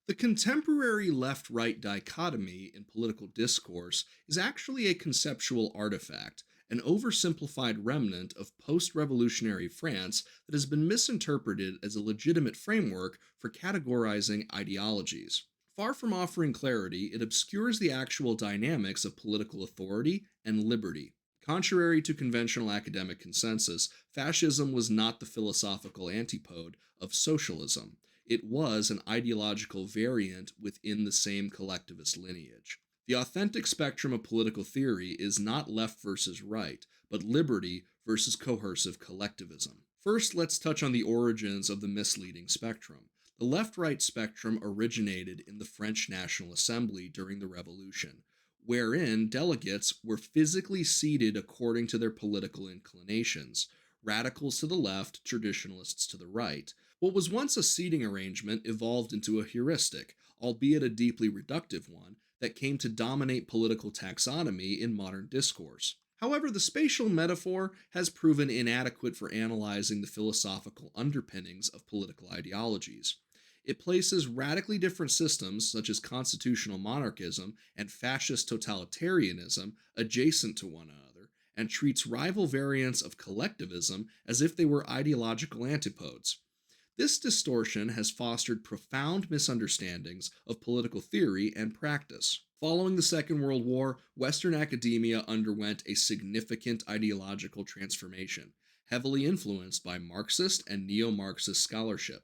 The contemporary left right dichotomy in political discourse is actually a conceptual artifact, an oversimplified remnant of post revolutionary France that has been misinterpreted as a legitimate framework for categorizing ideologies. Far from offering clarity, it obscures the actual dynamics of political authority and liberty. Contrary to conventional academic consensus, fascism was not the philosophical antipode of socialism. It was an ideological variant within the same collectivist lineage. The authentic spectrum of political theory is not left versus right, but liberty versus coercive collectivism. First, let's touch on the origins of the misleading spectrum. The left right spectrum originated in the French National Assembly during the Revolution, wherein delegates were physically seated according to their political inclinations, radicals to the left, traditionalists to the right. What was once a seating arrangement evolved into a heuristic, albeit a deeply reductive one, that came to dominate political taxonomy in modern discourse. However, the spatial metaphor has proven inadequate for analyzing the philosophical underpinnings of political ideologies. It places radically different systems, such as constitutional monarchism and fascist totalitarianism, adjacent to one another, and treats rival variants of collectivism as if they were ideological antipodes. This distortion has fostered profound misunderstandings of political theory and practice. Following the Second World War, Western academia underwent a significant ideological transformation, heavily influenced by Marxist and neo Marxist scholarship.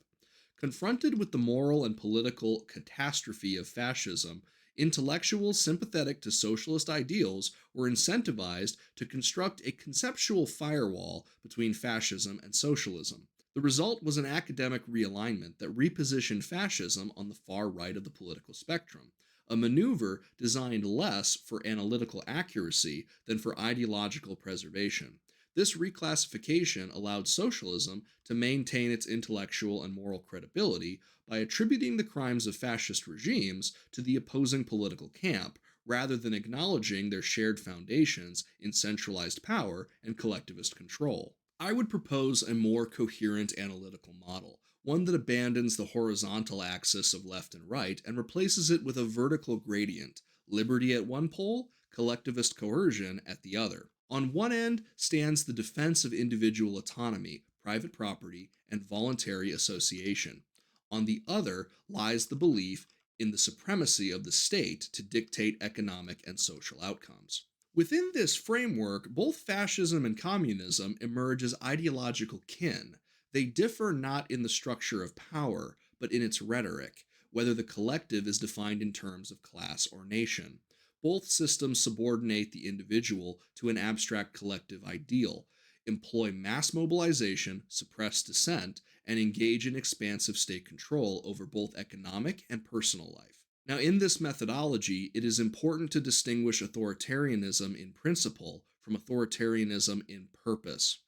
Confronted with the moral and political catastrophe of fascism, intellectuals sympathetic to socialist ideals were incentivized to construct a conceptual firewall between fascism and socialism. The result was an academic realignment that repositioned fascism on the far right of the political spectrum, a maneuver designed less for analytical accuracy than for ideological preservation. This reclassification allowed socialism to maintain its intellectual and moral credibility by attributing the crimes of fascist regimes to the opposing political camp, rather than acknowledging their shared foundations in centralized power and collectivist control. I would propose a more coherent analytical model, one that abandons the horizontal axis of left and right and replaces it with a vertical gradient, liberty at one pole, collectivist coercion at the other. On one end stands the defense of individual autonomy, private property, and voluntary association. On the other lies the belief in the supremacy of the state to dictate economic and social outcomes. Within this framework, both fascism and communism emerge as ideological kin. They differ not in the structure of power, but in its rhetoric, whether the collective is defined in terms of class or nation. Both systems subordinate the individual to an abstract collective ideal, employ mass mobilization, suppress dissent, and engage in expansive state control over both economic and personal life. Now, in this methodology, it is important to distinguish authoritarianism in principle from authoritarianism in purpose.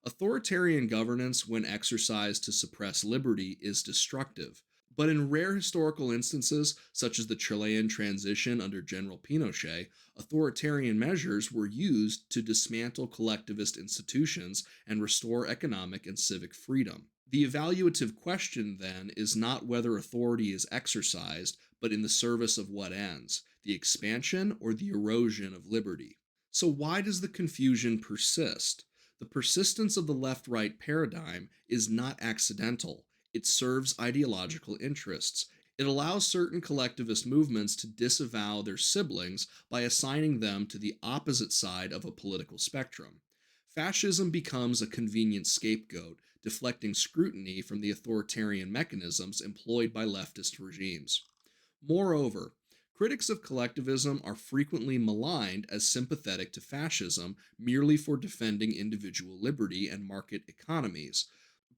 Authoritarian governance, when exercised to suppress liberty, is destructive. But in rare historical instances, such as the Chilean transition under General Pinochet, authoritarian measures were used to dismantle collectivist institutions and restore economic and civic freedom. The evaluative question, then, is not whether authority is exercised, but in the service of what ends, the expansion or the erosion of liberty. So, why does the confusion persist? The persistence of the left right paradigm is not accidental. It serves ideological interests. It allows certain collectivist movements to disavow their siblings by assigning them to the opposite side of a political spectrum. Fascism becomes a convenient scapegoat, deflecting scrutiny from the authoritarian mechanisms employed by leftist regimes. Moreover, critics of collectivism are frequently maligned as sympathetic to fascism merely for defending individual liberty and market economies,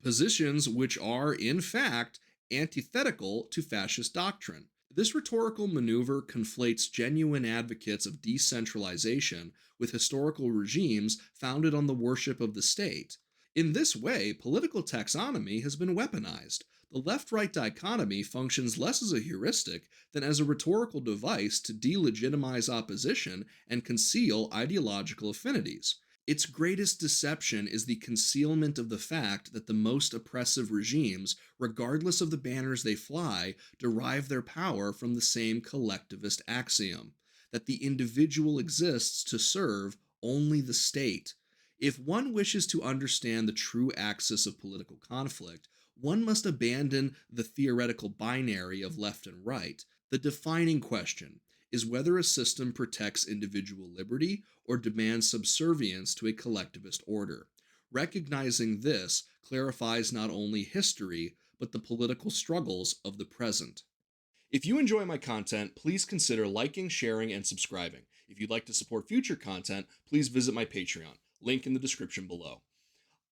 positions which are, in fact, antithetical to fascist doctrine. This rhetorical maneuver conflates genuine advocates of decentralization with historical regimes founded on the worship of the state. In this way, political taxonomy has been weaponized. The left right dichotomy functions less as a heuristic than as a rhetorical device to delegitimize opposition and conceal ideological affinities. Its greatest deception is the concealment of the fact that the most oppressive regimes, regardless of the banners they fly, derive their power from the same collectivist axiom that the individual exists to serve only the state. If one wishes to understand the true axis of political conflict, one must abandon the theoretical binary of left and right. The defining question is whether a system protects individual liberty or demands subservience to a collectivist order. Recognizing this clarifies not only history, but the political struggles of the present. If you enjoy my content, please consider liking, sharing, and subscribing. If you'd like to support future content, please visit my Patreon, link in the description below.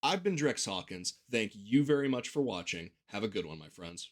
I've been Drex Hawkins. Thank you very much for watching. Have a good one, my friends.